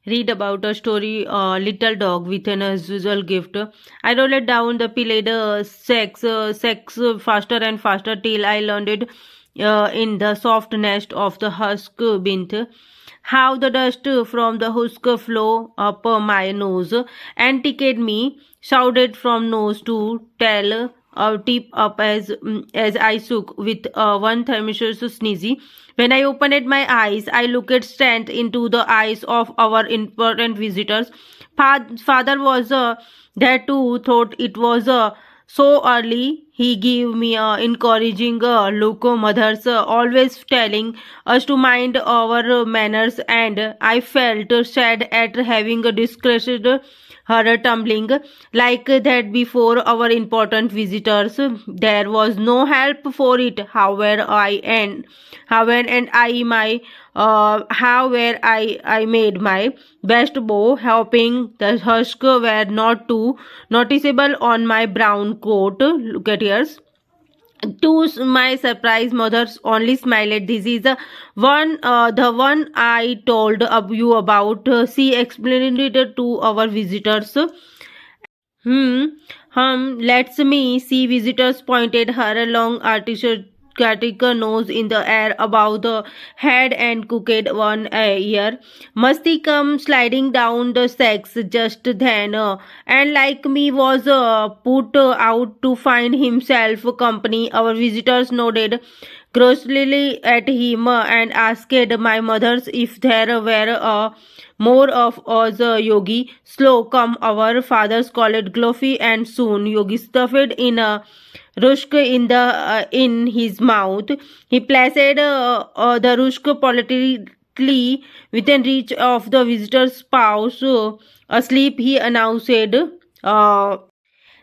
read about a story, little dog with an unusual gift. I rolled down the piled sex faster and faster till I landed in the soft nest of the husk bint. How the dust from the husk flew up my nose and tickled me, shouted from nose to tail, tip up as I shook with one thermostat sneezy. When I opened my eyes, I looked straight into the eyes of our important visitors. Father was there too, thought it was so early. He gave me a encouraging look. Mothers always telling us to mind our manners, and I felt sad at having discussed her tumbling like that before our important visitors. There was no help for it. How were I made my best bow, hoping the husk were not too noticeable on my brown coat. Look at yours. To my surprise, mother only smiled. This is the one I told you about. She explained it to our visitors. Hmm. Let's me see. Visitors pointed her long artistic nose in the air above the head and cooked one ear. Must he come sliding down the stairs just then? And like me was put out to find himself company. Our visitors nodded grossly at him and asked my mothers if there were more of us yogi. Slow come our fathers called Gluffy, and soon yogi stuffed in a rusk in his mouth. He placed the rusk politely within reach of the visitor's spouse. Asleep, he announced. Uh,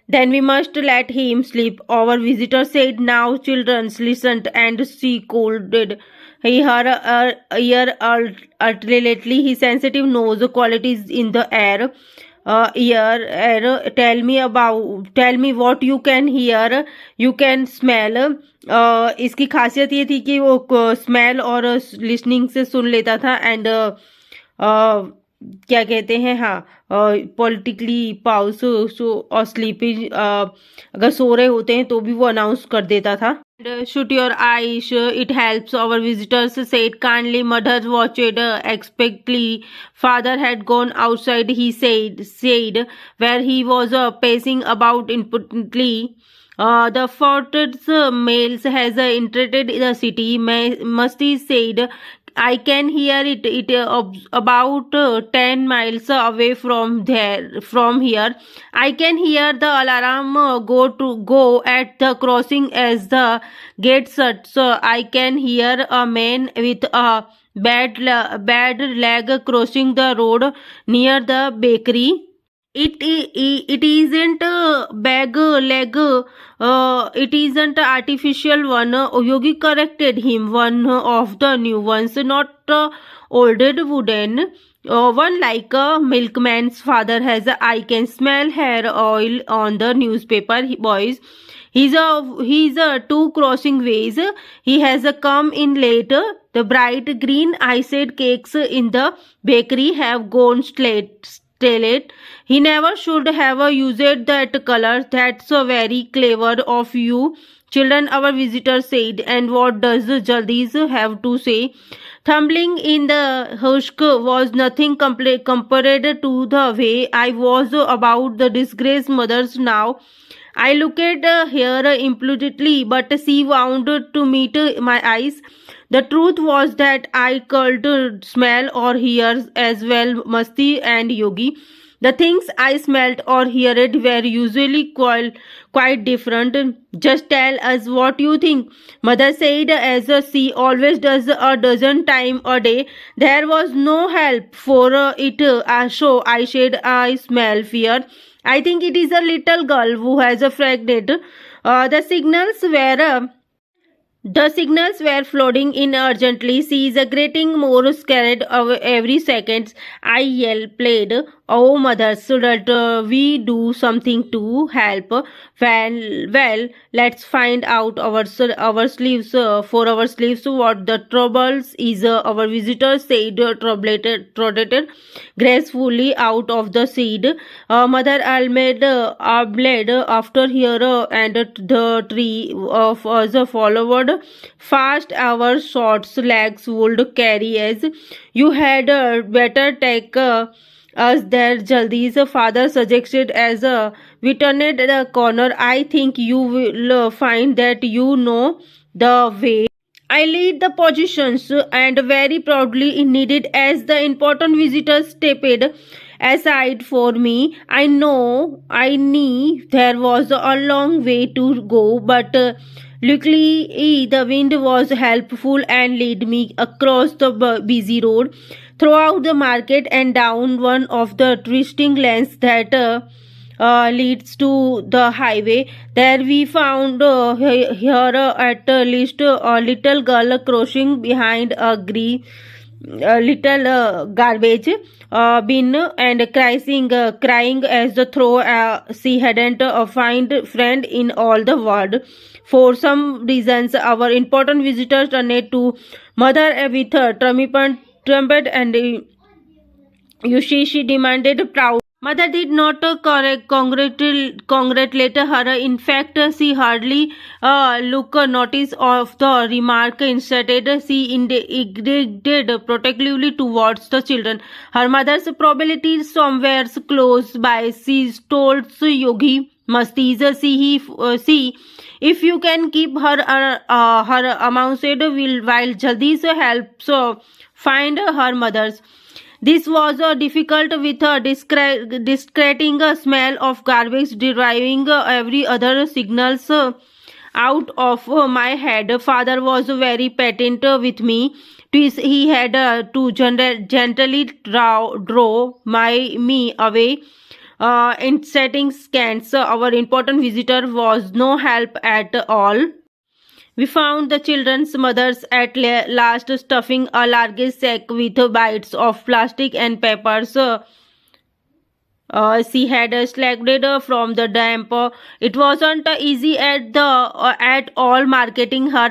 then we must let him sleep. Our visitor said, now, children, listened, and she scolded. He heard ear alternately, his sensitive nose qualities in the air. Tell me what you can hear, you can smell. इसकी खासियत ये थी कि वो smell और listening से सुन लेता था एंड क्या कहते हैं, हाँ, पॉलिटिकली पाउस सो और स्लीपिंग, अगर सो रहे होते हैं तो भी वो अनाउंस कर देता था. Shoot your eyes, it helps. Our visitors said kindly. Mother watched expectantly. Father had gone outside, he said where he was pacing about impotently. The fortress males has entered the city. Musty said, I can hear it. About 10 miles away from here. I can hear the alarm go at the crossing as the gate shuts. I can hear a man with a bad leg crossing the road near the bakery. It isn't a bag leg. It isn't a artificial one. Yogi corrected him. One of the new ones, not olded wooden. One like a milkman's father has. I can smell hair oil on the newspaper, boys. He's a two crossing ways. He has come in later. The bright green iced cakes in the bakery have gone stale. He never should have used that color. That's very clever of you, children, our visitor said. And what does Jaldis have to say? Tumbling in the husk was nothing compared to the way I was about the disgraced mothers now. I looked at her impudently, but she wound to meet my eyes. The truth was that I could smell or hear as well, Masti and Yogi. The things I smelt or heard were usually quite different. Just tell us what you think, Mother said, as she always does a dozen times a day. There was no help for it, so I said, I smell fear. I think it is a little girl who has a fragment. The signals were The signals were flooding in urgently. She is getting more scared of every second. I yell, played. Oh, mother, shouldn't we do something to help? Well, let's find out our sleeves for our sleeves. What the troubles is? Our visitor said, trotted gracefully out of the seed. Mother Almed after here and the tree of us followed fast. Our short legs would carry us. You had better take us there, Jaldi's father suggested as we turned the corner. I think you will find that you know the way. I lead the positions and very proudly needed as the important visitors stepped aside for me. I knew there was a long way to go, but luckily the wind was helpful and led me across the busy road, throughout the market, and down one of the twisting lanes that leads to the highway. There we found here at least a little girl crouching behind a little garbage bin and crying as the throw she hadn't a find friend in all the world. For some reasons, our important visitors turned to mother with her trumpet and she demanded proud. Mother did not congratulate her. In fact, she hardly look notice of the remark. Instead, she ignited protectively towards the children. Her mother's probability somewhere close by. She told Yogi Mastis, see if you can keep her amounts while Jagdish helps find her mother's. This was difficult with a discreting smell of garbage deriving every other signals out of my head. Father was very patient with me. He had to gently draw me away in setting scans. Our important visitor was no help at all. We found the children's mothers at last stuffing a large sack with bites of plastic and papers. She had selected from the damp. It wasn't easy at all marketing her.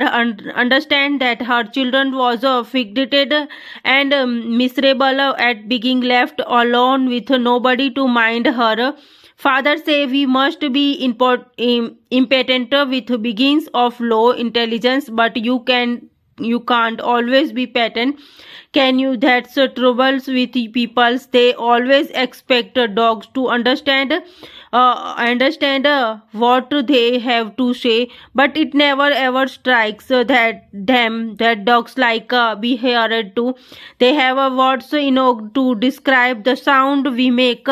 Understand that her children was fixated and miserable at being left alone with nobody to mind her. Father say we must be impotent with beginnings of low intelligence, but you can't always be patent, can you? That's troubles with people. They always expect dogs to understand what they have to say, but it never ever strikes that dogs like be heard too. They have a words to describe the sound we make.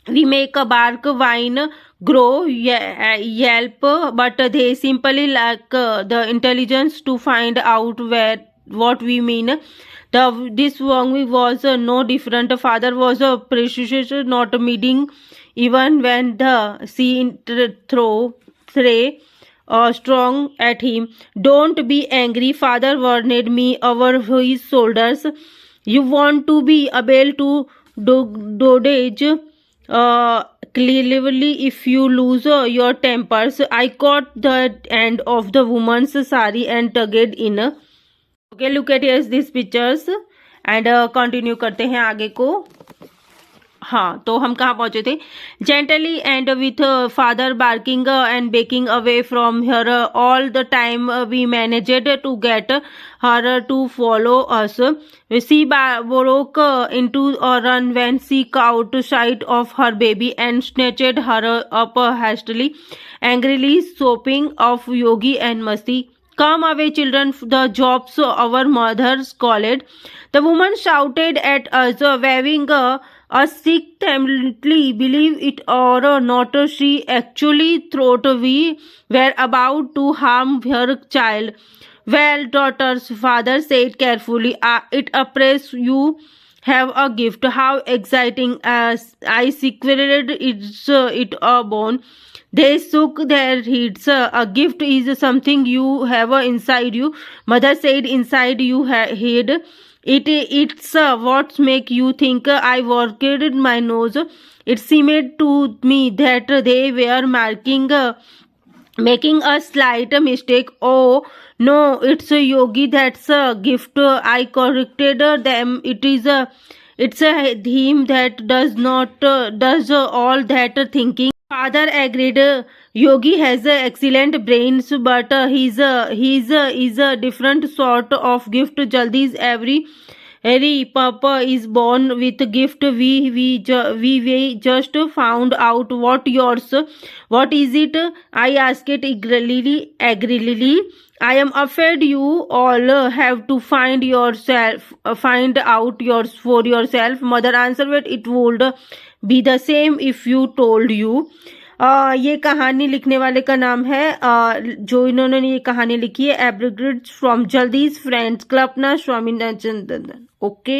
We make a bark, whine, grow, yelp, but they simply lack the intelligence to find out what we mean. This Wangwi was no different. Father was a precious, not meeting, even when the sea thray strong at him. Don't be angry, father warned me over his shoulders. You want to be able to dodge clearly if you lose your tempers. I caught the end of the woman's sari and tugged in. Okay, look at yes these pictures and continue करते हैं आगे को. हाँ, तो हम कहाँ पहुंचे थे? Gently and with father barking and backing away from her all the time, we managed to get her to follow us. She broke into a run when she caught sight of her baby and snatched her up hastily, angrily soaping of Yogi and Masti. Come away, children, the jobs our mothers called. The woman shouted at us, waving a sick timidly, believe it or not, she actually thought we were about to harm her child. Well, daughters, father said carefully, it appraise you have a gift. How exciting! As I secreted it born. They shook their heads. A gift is something you have inside you. Mother said, inside you head. It's what make you think. I worked my nose. It seemed to me that they were making a slight mistake. Oh no, it's a yogi. That's a gift. I corrected them. It's a theme that does not does all that thinking. Father agreed. Yogi has excellent brains, but he's a different sort of gift. Jaldi's every papa is born with a gift. We just found out what is it. I asked it eagerly. I am afraid you all have to find out yours for yourself. Mother answered, it would be the same if you told you. ये कहानी लिखने वाले का नाम है जो इन्होंने ये कहानी लिखी है एब्रिग्रेड्स फ्रॉम जल्दीज फ्रेंड्स कल्पना स्वामीनाथन. ओके.